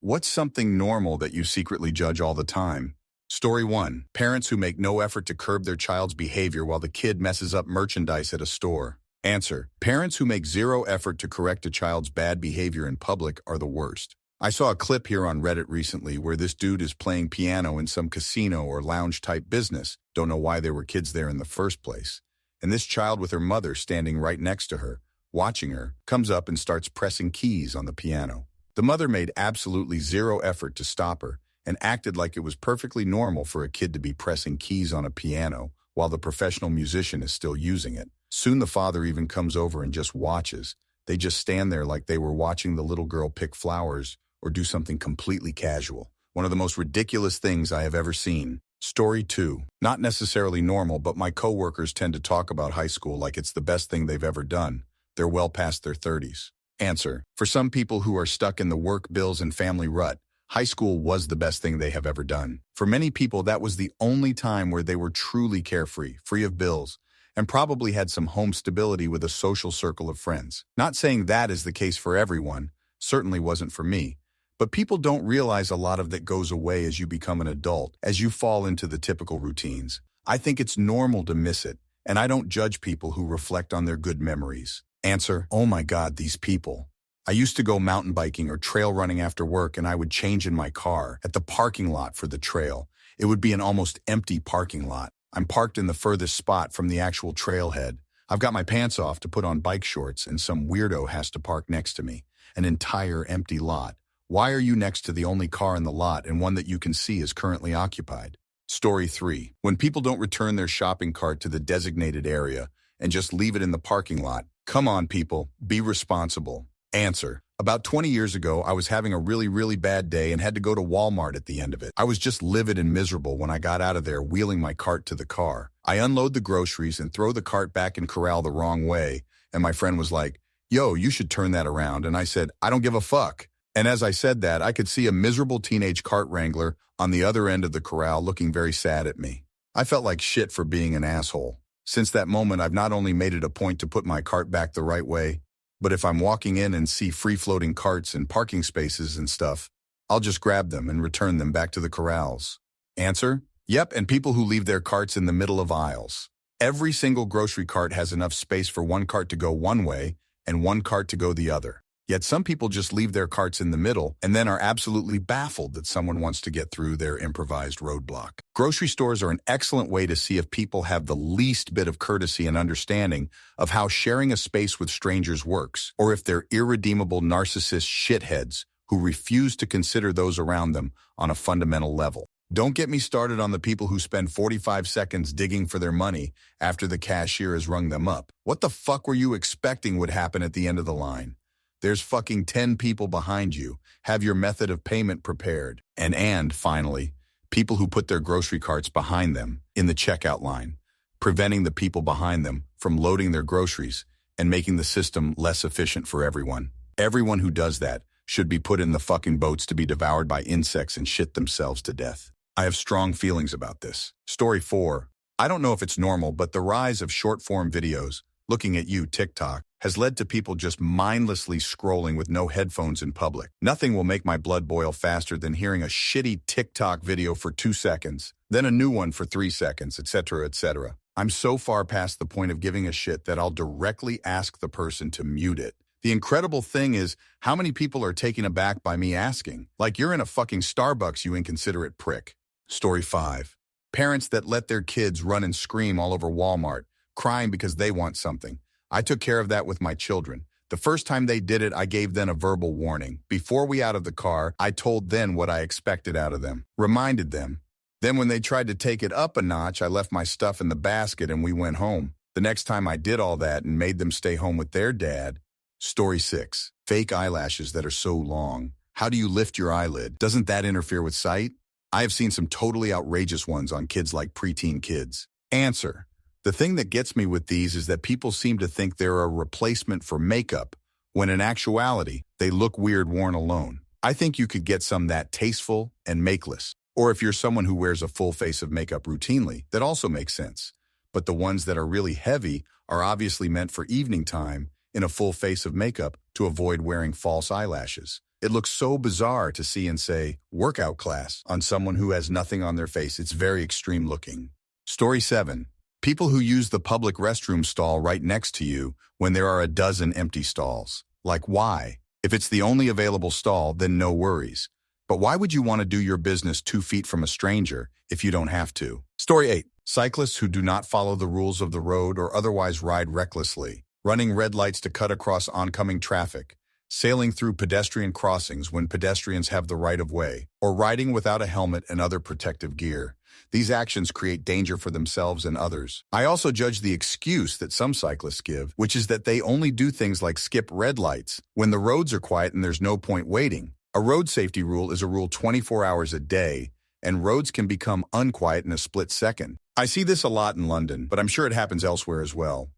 What's something normal that you secretly judge all the time? Story 1. Parents who make no effort to curb their child's behavior while the kid messes up merchandise at a store. Answer. Parents who make zero effort to correct a child's bad behavior in public are the worst. I saw a clip here on Reddit recently where this dude is playing piano in some casino or lounge-type business. Don't know why there were kids there in the first place. And this child with her mother standing right next to her, watching her, comes up and starts pressing keys on the piano. The mother made absolutely zero effort to stop her and acted like it was perfectly normal for a kid to be pressing keys on a piano while the professional musician is still using it. Soon the father even comes over and just watches. They just stand there like they were watching the little girl pick flowers or do something completely casual. One of the most ridiculous things I have ever seen. Story 2. Not necessarily normal, but my coworkers tend to talk about high school like it's the best thing they've ever done. They're well past their 30s. Answer. For some people who are stuck in the work, bills, and family rut, high school was the best thing they have ever done. For many people, that was the only time where they were truly carefree, free of bills, and probably had some home stability with a social circle of friends. Not saying that is the case for everyone, certainly wasn't for me, but people don't realize a lot of that goes away as you become an adult, as you fall into the typical routines. I think it's normal to miss it, and I don't judge people who reflect on their good memories. Answer. Oh my God, these people. I used to go mountain biking or trail running after work, and I would change in my car at the parking lot for the trail. It would be an almost empty parking lot. I'm parked in the furthest spot from the actual trailhead. I've got my pants off to put on bike shorts, and some weirdo has to park next to me. An entire empty lot. Why are you next to the only car in the lot and one that you can see is currently occupied? Story 3. When people don't return their shopping cart to the designated area and just leave it in the parking lot. Come on, people, be responsible. Answer. About 20 years ago, I was having a really bad day and had to go to Walmart at the end of it. I was just livid and miserable when I got out of there wheeling my cart to the car. I unload the groceries and throw the cart back in corral the wrong way, and my friend was like, "Yo, you should turn that around." And I said, "I don't give a fuck." And as I said that, I could see a miserable teenage cart wrangler on the other end of the corral looking very sad at me. I felt like shit for being an asshole. Since that moment, I've not only made it a point to put my cart back the right way, but if I'm walking in and see free-floating carts and parking spaces and stuff, I'll just grab them and return them back to the corrals. Answer? Yep, and people who leave their carts in the middle of aisles. Every single grocery cart has enough space for one cart to go one way and one cart to go the other. Yet some people just leave their carts in the middle and then are absolutely baffled that someone wants to get through their improvised roadblock. Grocery stores are an excellent way to see if people have the least bit of courtesy and understanding of how sharing a space with strangers works, or if they're irredeemable narcissist shitheads who refuse to consider those around them on a fundamental level. Don't get me started on the people who spend 45 seconds digging for their money after the cashier has rung them up. What the fuck were you expecting would happen at the end of the line? There's fucking 10 people behind you. Have your method of payment prepared. And finally, people who put their grocery carts behind them in the checkout line, preventing the people behind them from loading their groceries and making the system less efficient for everyone. Everyone who does that should be put in the fucking boats to be devoured by insects and shit themselves to death. I have strong feelings about this. Story 4. I don't know if it's normal, but the rise of short-form videos, looking at you, TikTok, has led to people just mindlessly scrolling with no headphones in public. Nothing will make my blood boil faster than hearing a shitty TikTok video for 2 seconds, then a new one for 3 seconds, etc., etc. I'm so far past the point of giving a shit that I'll directly ask the person to mute it. The incredible thing is how many people are taken aback by me asking, like you're in a fucking Starbucks, you inconsiderate prick. Story 5. Parents that let their kids run and scream all over Walmart, crying because they want something. I took care of that with my children. The first time they did it, I gave them a verbal warning. Before we out of the car, I told them what I expected out of them, reminded them. Then when they tried to take it up a notch, I left my stuff in the basket and we went home. The next time I did all that and made them stay home with their dad. Story 6. Fake eyelashes that are so long. How do you lift your eyelid? Doesn't that interfere with sight? I have seen some totally outrageous ones on kids like preteen kids. Answer. The thing that gets me with these is that people seem to think they're a replacement for makeup, when in actuality, they look weird worn alone. I think you could get some that tasteful and makeless. Or if you're someone who wears a full face of makeup routinely, that also makes sense. But the ones that are really heavy are obviously meant for evening time in a full face of makeup to avoid wearing false eyelashes. It looks so bizarre to see and say, workout class, on someone who has nothing on their face. It's very extreme looking. Story 7. People who use the public restroom stall right next to you when there are a dozen empty stalls. Like, why? If it's the only available stall, then no worries. But why would you want to do your business 2 feet from a stranger if you don't have to? Story 8. Cyclists who do not follow the rules of the road or otherwise ride recklessly. Running red lights to cut across oncoming traffic. Sailing through pedestrian crossings when pedestrians have the right of way. Or riding without a helmet and other protective gear. These actions create danger for themselves and others. I also judge the excuse that some cyclists give, which is that they only do things like skip red lights when the roads are quiet and there's no point waiting. A road safety rule is a rule 24 hours a day, and roads can become unquiet in a split second. I see this a lot in London, but I'm sure it happens elsewhere as well.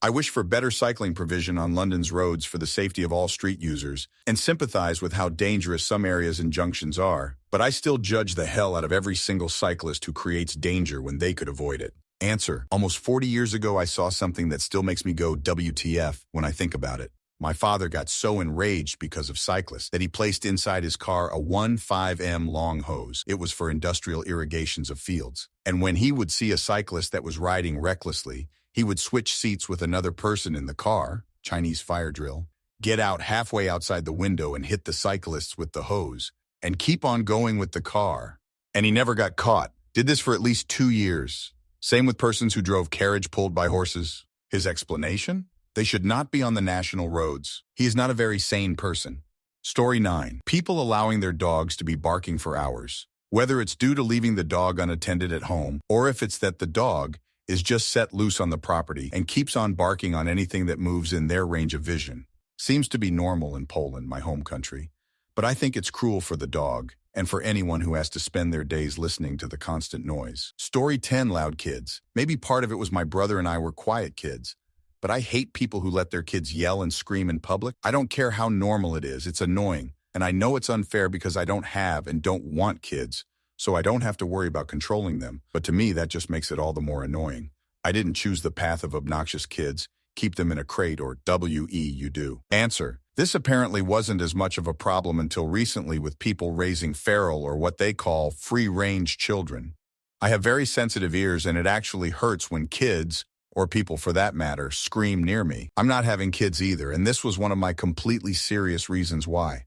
I wish for better cycling provision on London's roads for the safety of all street users, and sympathize with how dangerous some areas and junctions are, but I still judge the hell out of every single cyclist who creates danger when they could avoid it. Answer: almost 40 years ago I saw something that still makes me go WTF when I think about it. My father got so enraged because of cyclists that he placed inside his car a 1.5 long hose. It was for industrial irrigations of fields. And when he would see a cyclist that was riding recklessly, he would switch seats with another person in the car, Chinese fire drill, get out halfway outside the window and hit the cyclists with the hose, and keep on going with the car. And he never got caught. Did this for at least 2 years. Same with persons who drove carriage pulled by horses. His explanation? They should not be on the national roads. He is not a very sane person. Story 9. People allowing their dogs to be barking for hours. Whether it's due to leaving the dog unattended at home, or if it's that the dog is just set loose on the property and keeps on barking on anything that moves in their range of vision. Seems to be normal in Poland, my home country. But I think it's cruel for the dog, and for anyone who has to spend their days listening to the constant noise. Story 10. Loud kids. Maybe part of it was my brother and I were quiet kids. But I hate people who let their kids yell and scream in public. I don't care how normal it is, it's annoying. And I know it's unfair because I don't have and don't want kids, so I don't have to worry about controlling them. But to me, that just makes it all the more annoying. I didn't choose the path of obnoxious kids. Keep them in a crate, or you do. Answer: this apparently wasn't as much of a problem until recently with people raising feral, or what they call free-range children. I have very sensitive ears, and it actually hurts when kids, or people for that matter, scream near me. I'm not having kids either, and this was one of my completely serious reasons why.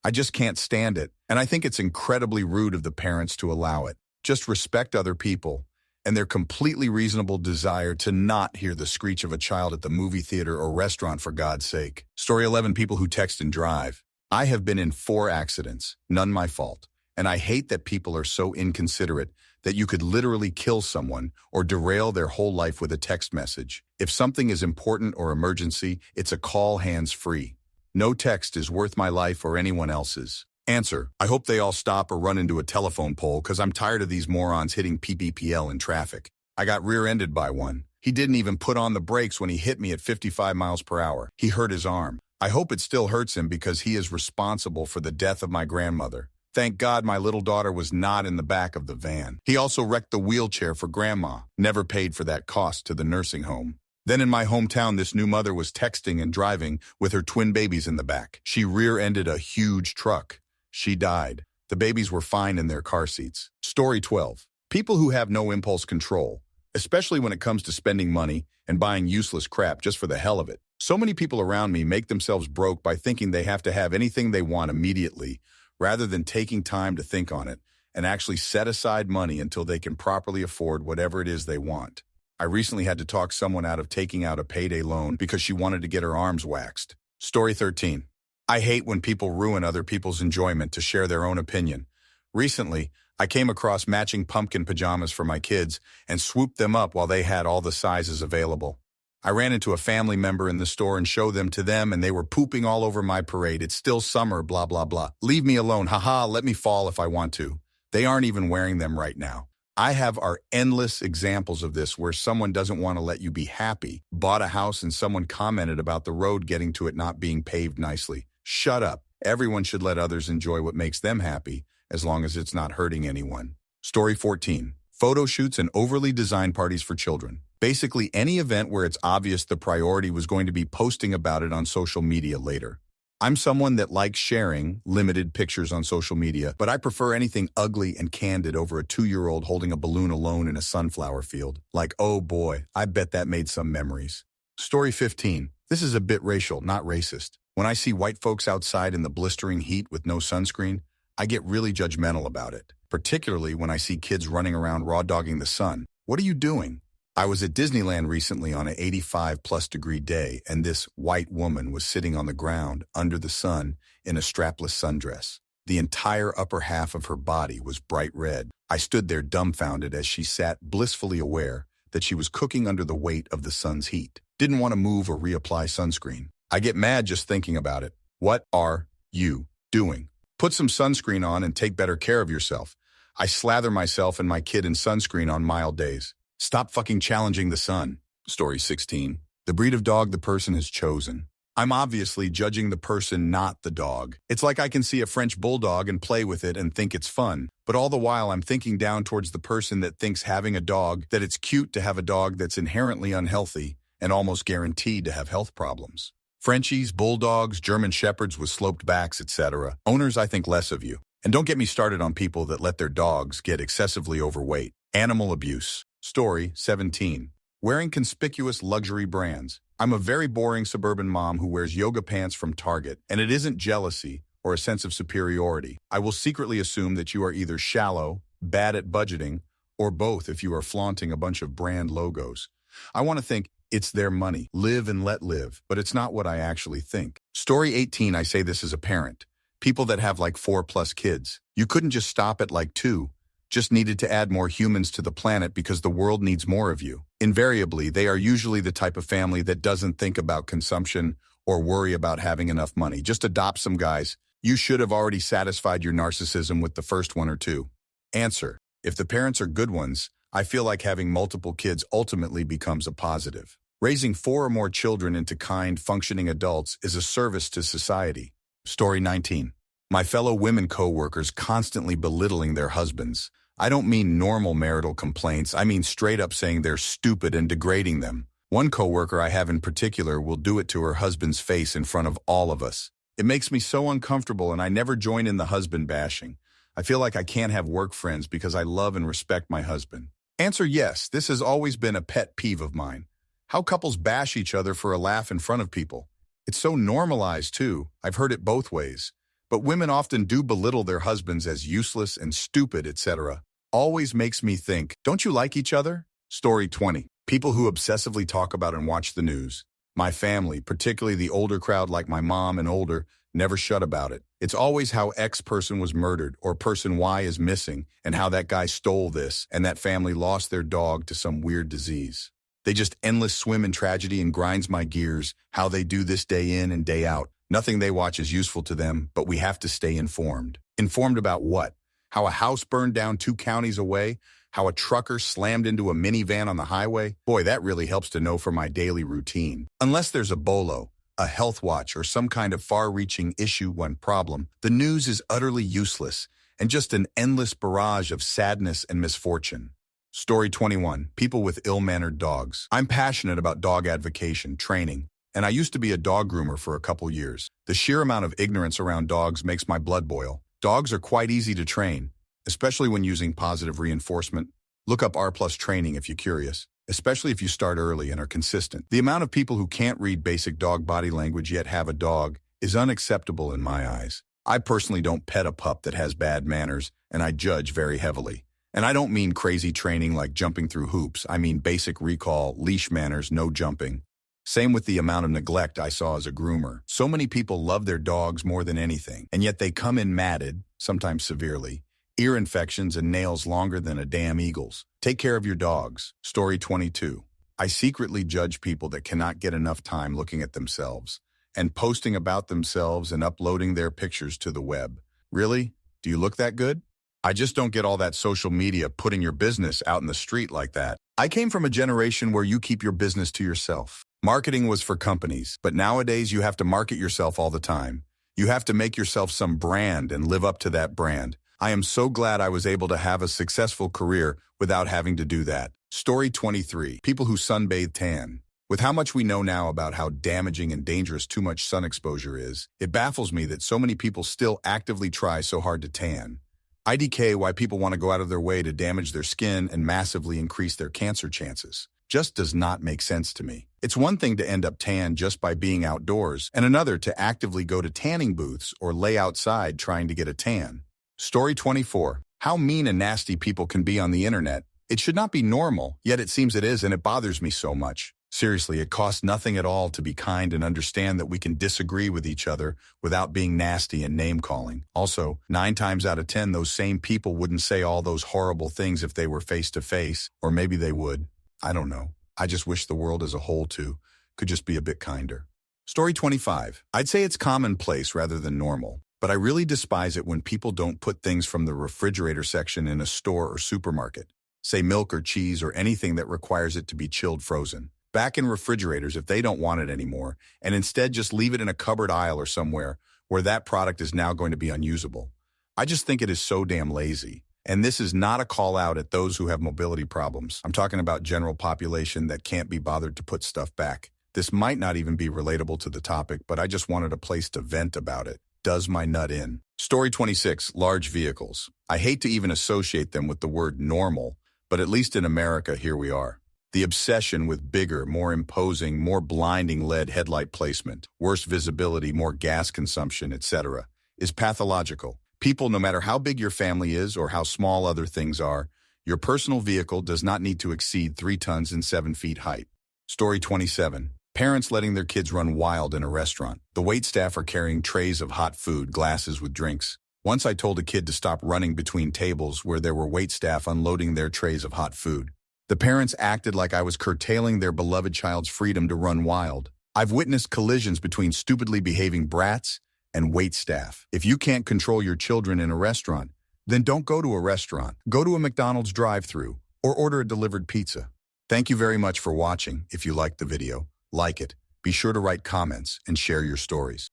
I just can't stand it, and I think it's incredibly rude of the parents to allow it. Just respect other people and their completely reasonable desire to not hear the screech of a child at the movie theater or restaurant, for God's sake. Story 11. People who text and drive. I have been in 4 accidents, none my fault, and I hate that people are so inconsiderate that you could literally kill someone or derail their whole life with a text message. If something is important or emergency, it's a call hands-free. No text is worth my life or anyone else's. Answer: I hope they all stop or run into a telephone pole, because I'm tired of these morons hitting PPPL in traffic. I got rear-ended by one. He didn't even put on the brakes when he hit me at 55 miles per hour. He hurt his arm. I hope it still hurts him because he is responsible for the death of my grandmother. Thank God my little daughter was not in the back of the van. He also wrecked the wheelchair for Grandma. Never paid for that cost to the nursing home. Then in my hometown, this new mother was texting and driving with her twin babies in the back. She rear-ended a huge truck. She died. The babies were fine in their car seats. Story 12. People who have no impulse control, especially when it comes to spending money and buying useless crap just for the hell of it. So many people around me make themselves broke by thinking they have to have anything they want immediately, rather than taking time to think on it and actually set aside money until they can properly afford whatever it is they want. I recently had to talk someone out of taking out a payday loan because she wanted to get her arms waxed. Story 13. I hate when people ruin other people's enjoyment to share their own opinion. Recently, I came across matching pumpkin pajamas for my kids and swooped them up while they had all the sizes available. I ran into a family member in the store and showed them to them, and they were pooping all over my parade. It's still summer, blah, blah, blah. Leave me alone. Haha, let me fall if I want to. They aren't even wearing them right now. I have endless examples of this where someone doesn't want to let you be happy, bought a house and someone commented about the road getting to it not being paved nicely. Shut up. Everyone should let others enjoy what makes them happy, as long as it's not hurting anyone. Story 14. Photo shoots and overly designed parties for children. Basically any event where it's obvious the priority was going to be posting about it on social media later. I'm someone that likes sharing limited pictures on social media, but I prefer anything ugly and candid over a 2-year-old holding a balloon alone in a sunflower field. Like, oh boy, I bet that made some memories. Story 15. This is a bit racial, not racist. When I see white folks outside in the blistering heat with no sunscreen, I get really judgmental about it, particularly when I see kids running around raw-dogging the sun. What are you doing? I was at Disneyland recently on an 85-plus degree day, and this white woman was sitting on the ground under the sun in a strapless sundress. The entire upper half of her body was bright red. I stood there dumbfounded as she sat blissfully aware that she was cooking under the weight of the sun's heat. Didn't want to move or reapply sunscreen. I get mad just thinking about it. What are you doing? Put some sunscreen on and take better care of yourself. I slather myself and my kid in sunscreen on mild days. Stop fucking challenging the sun. Story 16. The breed of dog the person has chosen. I'm obviously judging the person, not the dog. It's like I can see a French bulldog and play with it and think it's fun, but all the while I'm thinking down towards the person that thinks having a dog, that it's cute to have a dog that's inherently unhealthy and almost guaranteed to have health problems. Frenchies, bulldogs, German shepherds with sloped backs, etc. Owners, I think less of you. And don't get me started on people that let their dogs get excessively overweight. Animal abuse. Story 17. Wearing conspicuous luxury brands. I'm a very boring suburban mom who wears yoga pants from Target, and it isn't jealousy or a sense of superiority. I will secretly assume that you are either shallow, bad at budgeting, or both if you are flaunting a bunch of brand logos. I want to think it's their money. Live and let live, but it's not what I actually think. Story 18, I say this as a parent. People that have like 4+ kids. You couldn't just stop at like 2. Just needed to add more humans to the planet because the world needs more of you. Invariably, they are usually the type of family that doesn't think about consumption or worry about having enough money. Just adopt some guys. You should have already satisfied your narcissism with the first 1 or 2. Answer. If the parents are good ones, I feel like having multiple kids ultimately becomes a positive. Raising 4 or more children into kind, functioning adults is a service to society. Story 19. My fellow women co-workers constantly belittling their husbands. I don't mean normal marital complaints. I mean straight up saying they're stupid and degrading them. One coworker I have in particular will do it to her husband's face in front of all of us. It makes me so uncomfortable, and I never join in the husband bashing. I feel like I can't have work friends because I love and respect my husband. Answer yes, this has always been a pet peeve of mine. How couples bash each other for a laugh in front of people. It's so normalized too. I've heard it both ways. But women often do belittle their husbands as useless and stupid, etc. Always makes me think, don't you like each other? Story 20. People who obsessively talk about and watch the news. My family, particularly the older crowd like my mom and older, never shut about it. It's always how X person was murdered or person Y is missing and how that guy stole this and that family lost their dog to some weird disease. They just endless swim in tragedy and grinds my gears, how they do this day in and day out. Nothing they watch is useful to them, but we have to stay informed. Informed about what? How a house burned down 2 counties away? How a trucker slammed into a minivan on the highway? Boy, that really helps to know for my daily routine. Unless there's a bolo, a health watch, or some kind of far-reaching issue-one problem, the news is utterly useless and just an endless barrage of sadness and misfortune. Story 21. People with ill-mannered dogs. I'm passionate about dog advocacy, training, and I used to be a dog groomer for a couple years. The sheer amount of ignorance around dogs makes my blood boil. Dogs are quite easy to train, especially when using positive reinforcement. Look up R+ training if you're curious, especially if you start early and are consistent. The amount of people who can't read basic dog body language yet have a dog is unacceptable in my eyes. I personally don't pet a pup that has bad manners, and I judge very heavily. And I don't mean crazy training like jumping through hoops. I mean basic recall, leash manners, no jumping. Same with the amount of neglect I saw as a groomer. So many people love their dogs more than anything, and yet they come in matted, sometimes severely, ear infections and nails longer than a damn eagle's. Take care of your dogs. Story 22. I secretly judge people that cannot get enough time looking at themselves and posting about themselves and uploading their pictures to the web. Really? Do you look that good? I just don't get all that social media putting your business out in the street like that. I came from a generation where you keep your business to yourself. Marketing was for companies, but nowadays you have to market yourself all the time. You have to make yourself some brand and live up to that brand. I am so glad I was able to have a successful career without having to do that. Story 23. People who sunbathe tan. With how much we know now about how damaging and dangerous too much sun exposure is, it baffles me that so many people still actively try so hard to tan. IDK why people want to go out of their way to damage their skin and massively increase their cancer chances. Just does not make sense to me. It's one thing to end up tan just by being outdoors, and another to actively go to tanning booths or lay outside trying to get a tan. Story 24. How mean and nasty people can be on the internet. It should not be normal, yet it seems it is, and it bothers me so much. Seriously, it costs nothing at all to be kind and understand that we can disagree with each other without being nasty and name-calling. Also, 9 times out of 10, those same people wouldn't say all those horrible things if they were face-to-face, or maybe they would. I don't know. I just wish the world as a whole, could just be a bit kinder. Story 25. I'd say it's commonplace rather than normal, but I really despise it when people don't put things from the refrigerator section in a store or supermarket. Say milk or cheese or anything that requires it to be chilled frozen. Back in refrigerators if they don't want it anymore, and instead just leave it in a cupboard aisle or somewhere where that product is now going to be unusable. I just think it is so damn lazy. And this is not a call out at those who have mobility problems. I'm talking about general population that can't be bothered to put stuff back. This might not even be relatable to the topic, but I just wanted a place to vent about it. Does my nut in? Story 26, large vehicles. I hate to even associate them with the word normal, but at least in America, here we are. The obsession with bigger, more imposing, more blinding LED headlight placement, worse visibility, more gas consumption, etc., is pathological. People, no matter how big your family is or how small other things are, your personal vehicle does not need to exceed 3 tons and 7 feet height. Story 27. Parents letting their kids run wild in a restaurant. The waitstaff are carrying trays of hot food, glasses with drinks. Once I told a kid to stop running between tables where there were waitstaff unloading their trays of hot food. The parents acted like I was curtailing their beloved child's freedom to run wild. I've witnessed collisions between stupidly behaving brats and waitstaff. If you can't control your children in a restaurant, then don't go to a restaurant. Go to a McDonald's drive-thru or order a delivered pizza. Thank you very much for watching. If you liked the video, like it. Be sure to write comments and share your stories.